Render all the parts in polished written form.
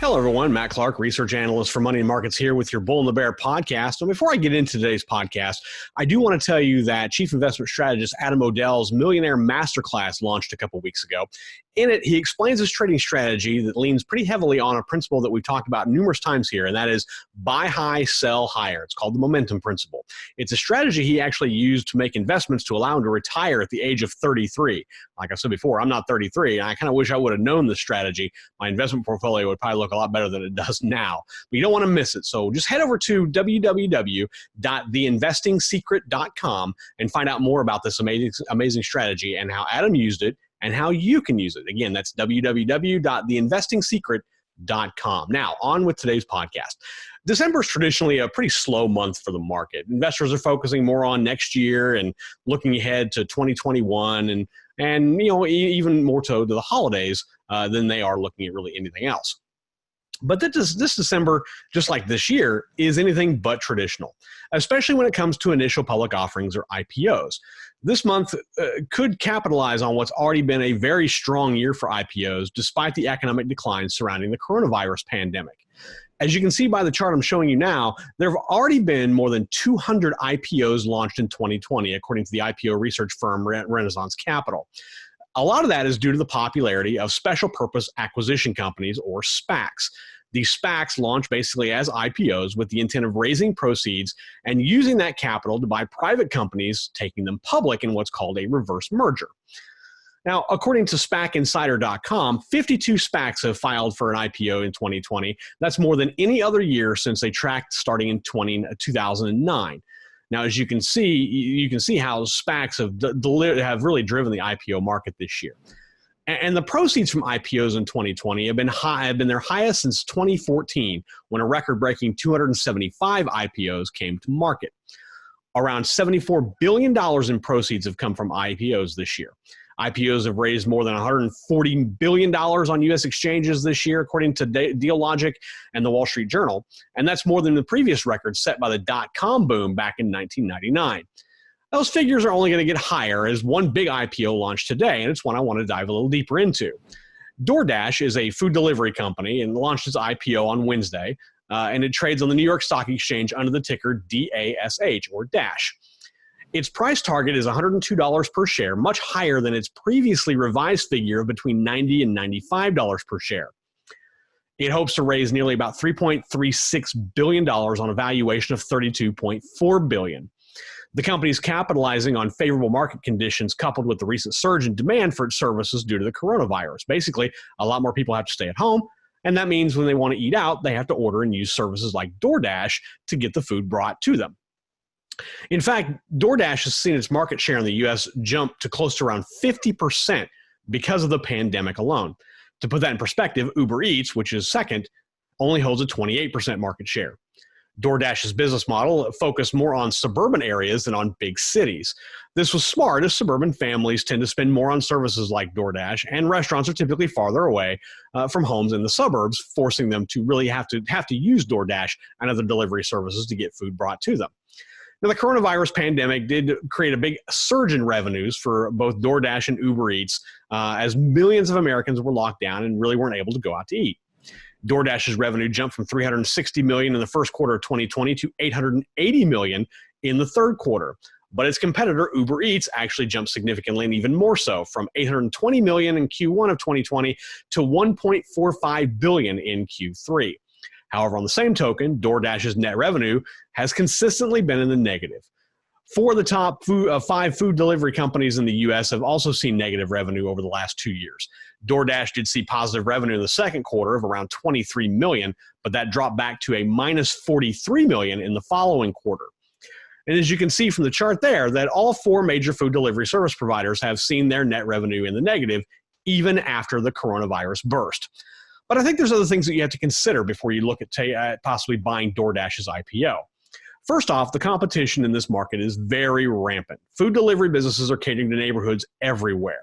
Hello, everyone. Matt Clark, research analyst for Money and Markets here with your Bull and the Bear podcast. And before I get into today's podcast, I do want to tell you that Chief Investment Strategist Adam O'Dell's Millionaire Masterclass launched a couple weeks ago. In it, he explains his trading strategy that leans pretty heavily on a principle that we've talked about numerous times here, and that is buy high, sell higher. It's called the momentum principle. It's a strategy he actually used to make investments to allow him to retire at the age of 33. Like I said before, I'm not 33, and I kind of wish I would have known this strategy. My investment portfolio would probably look a lot better than it does now. But you don't want to miss it. So just head over to www.theinvestingsecret.com and find out more about this amazing strategy and how Adam used it and how you can use it. Again, that's www.theinvestingsecret.com. Now, on with today's podcast. December is traditionally a pretty slow month for the market. Investors are focusing more on next year and looking ahead to 2021 and even more so to the holidays than they are looking at really anything else. But this December, just like this year, is anything but traditional, especially when it comes to initial public offerings or IPOs. This month could capitalize on what's already been a very strong year for IPOs, despite the economic decline surrounding the coronavirus pandemic. As you can see by the chart I'm showing you now, there have already been more than 200 IPOs launched in 2020, according to the IPO research firm Renaissance Capital. A lot of that is due to the popularity of special purpose acquisition companies, or SPACs. These SPACs launch basically as IPOs with the intent of raising proceeds and using that capital to buy private companies, taking them public in what's called a reverse merger. Now, according to SPACinsider.com, 52 SPACs have filed for an IPO in 2020. That's more than any other year since they tracked starting in 2009. Now, as you can see how SPACs have really driven the IPO market this year. And the proceeds from IPOs in 2020 have been their highest since 2014, when a record-breaking 275 IPOs came to market. Around $74 billion in proceeds have come from IPOs this year. IPOs have raised more than $140 billion on U.S. exchanges this year, according to Dealogic and the Wall Street Journal. And that's more than the previous record set by the dot-com boom back in 1999. Those figures are only going to get higher as one big IPO launched today, and it's one I want to dive a little deeper into. DoorDash is a food delivery company and launched its IPO on Wednesday, and it trades on the New York Stock Exchange under the ticker DASH, or DASH. Its price target is $102 per share, much higher than its previously revised figure of between $90 and $95 per share. It hopes to raise nearly about $3.36 billion on a valuation of $32.4 billion. The company is capitalizing on favorable market conditions coupled with the recent surge in demand for its services due to the coronavirus. Basically, a lot more people have to stay at home, and that means when they want to eat out, they have to order and use services like DoorDash to get the food brought to them. In fact, DoorDash has seen its market share in the U.S. jump to close to around 50% because of the pandemic alone. To put that in perspective, Uber Eats, which is second, only holds a 28% market share. DoorDash's business model focused more on suburban areas than on big cities. This was smart, as suburban families tend to spend more on services like DoorDash, and restaurants are typically farther away from homes in the suburbs, forcing them to really have to use DoorDash and other delivery services to get food brought to them. Now, the coronavirus pandemic did create a big surge in revenues for both DoorDash and Uber Eats, as millions of Americans were locked down and really weren't able to go out to eat. DoorDash's revenue jumped from $360 million in the first quarter of 2020 to $880 million in the third quarter. But its competitor, Uber Eats, actually jumped significantly, and even more so, from $820 million in Q1 of 2020 to $1.45 billion in Q3. However, on the same token, DoorDash's net revenue has consistently been in the negative. Four of the top five food delivery companies in the U.S. have also seen negative revenue over the last 2 years. DoorDash did see positive revenue in the second quarter of around $23 million, but that dropped back to a minus $43 million in the following quarter. And as you can see from the chart there, that all four major food delivery service providers have seen their net revenue in the negative, even after the coronavirus burst. But I think there's other things that you have to consider before you look at possibly buying DoorDash's IPO. First off, the competition in this market is very rampant. Food delivery businesses are catering to neighborhoods everywhere.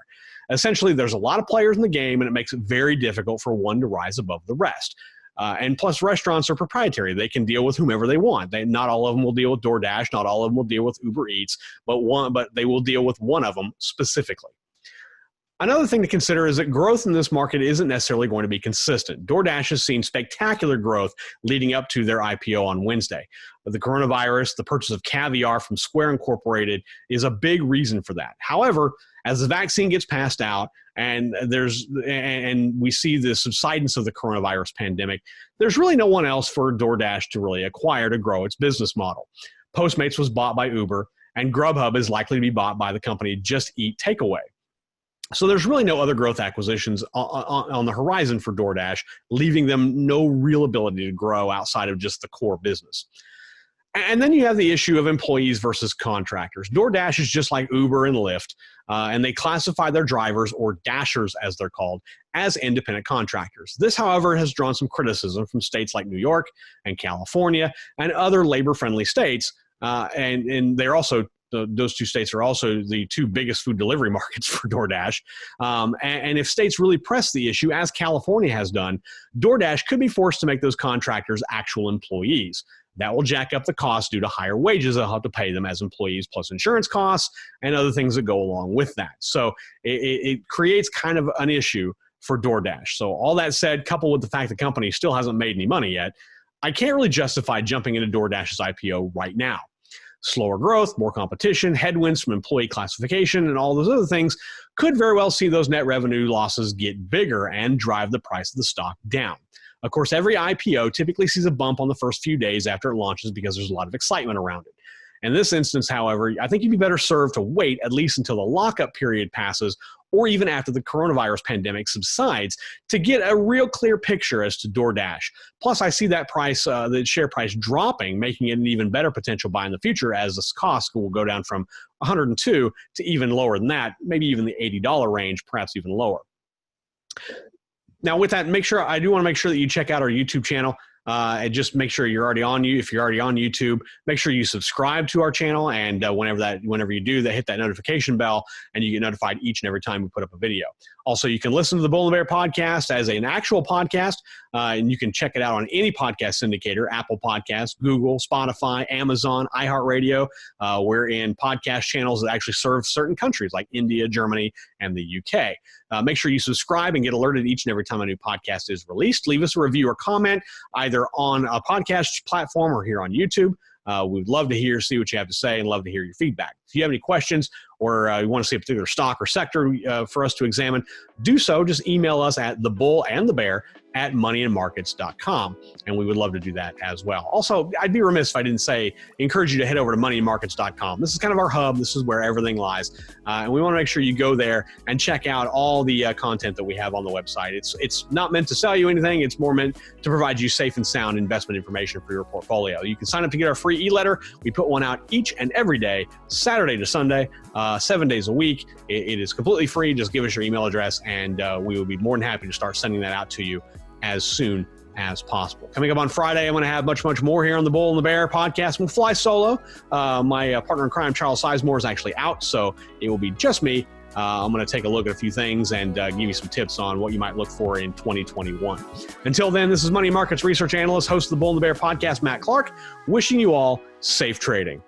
Essentially, there's a lot of players in the game, and it makes it very difficult for one to rise above the rest. And plus, restaurants are proprietary. They can deal with whomever they want. Not all of them will deal with DoorDash. Not all of them will deal with Uber Eats, but they will deal with one of them specifically. Another thing to consider is that growth in this market isn't necessarily going to be consistent. DoorDash has seen spectacular growth leading up to their IPO on Wednesday. But the coronavirus, the purchase of caviar from Square Incorporated is a big reason for that. However, as the vaccine gets passed out and we see the subsidence of the coronavirus pandemic, there's really no one else for DoorDash to really acquire to grow its business model. Postmates was bought by Uber, and Grubhub is likely to be bought by the company Just Eat Takeaway. So there's really no other growth acquisitions on the horizon for DoorDash, leaving them no real ability to grow outside of just the core business. And then you have the issue of employees versus contractors. DoorDash is just like Uber and Lyft, and they classify their drivers, or dashers as they're called, as independent contractors. This, however, has drawn some criticism from states like New York and California and other labor-friendly states, and they're also those two states are also the two biggest food delivery markets for DoorDash. And if states really press the issue, as California has done, DoorDash could be forced to make those contractors actual employees. That will jack up the cost due to higher wages they'll have to pay them as employees, plus insurance costs and other things that go along with that. So it creates kind of an issue for DoorDash. So all that said, coupled with the fact the company still hasn't made any money yet, I can't really justify jumping into DoorDash's IPO right now. Slower growth, more competition, headwinds from employee classification, and all those other things could very well see those net revenue losses get bigger and drive the price of the stock down. Of course, every IPO typically sees a bump on the first few days after it launches because there's a lot of excitement around it. In this instance, however, I think you'd be better served to wait at least until the lockup period passes, or even after the coronavirus pandemic subsides, to get a real clear picture as to DoorDash. Plus, I see that price, the share price dropping, making it an even better potential buy in the future, as this cost will go down from 102 to even lower than that, maybe even the $80 range, perhaps even lower. Now, with that, I do want to make sure that you check out our YouTube channel. And just make sure you're already on if you're already on YouTube, make sure you subscribe to our channel, and whenever you do that, hit that notification bell, and you get notified each and every time we put up a video. Also, you can listen to the Bull and the Bear podcast as an actual podcast, and you can check it out on any podcast syndicator: Apple Podcasts, Google, Spotify, Amazon, iHeartRadio. We're in podcast channels that actually serve certain countries like India, Germany, and the UK. Make sure you subscribe and get alerted each and every time a new podcast is released. Leave us a review or comment either on a podcast platform or here on YouTube. We'd love to see what you have to say, and love to hear your feedback. If you have any questions, or you want to see a particular stock or sector for us to examine, do so. Just email us at thebullandthebear@moneyandmarkets.com, and we would love to do that as well. Also, I'd be remiss if I didn't encourage you to head over to moneyandmarkets.com. This is kind of our hub. This is where everything lies, and we want to make sure you go there and check out all the content that we have on the website. It's not meant to sell you anything. It's more meant to provide you safe and sound investment information for your portfolio. You can sign up to get our free e-letter. We put one out each and every day, Saturday to Sunday, 7 days a week. It is completely free. Just give us your email address, and we will be more than happy to start sending that out to you as soon as possible. Coming up on Friday, I'm going to have much more here on the Bull and the Bear podcast. We'll fly solo. My partner in crime, Charles Sizemore, is actually out, so it will be just me. I'm going to take a look at a few things and give you some tips on what you might look for in 2021. Until then, this is Money Markets Research Analyst, host of the Bull and the Bear podcast, Matt Clark, wishing you all safe trading.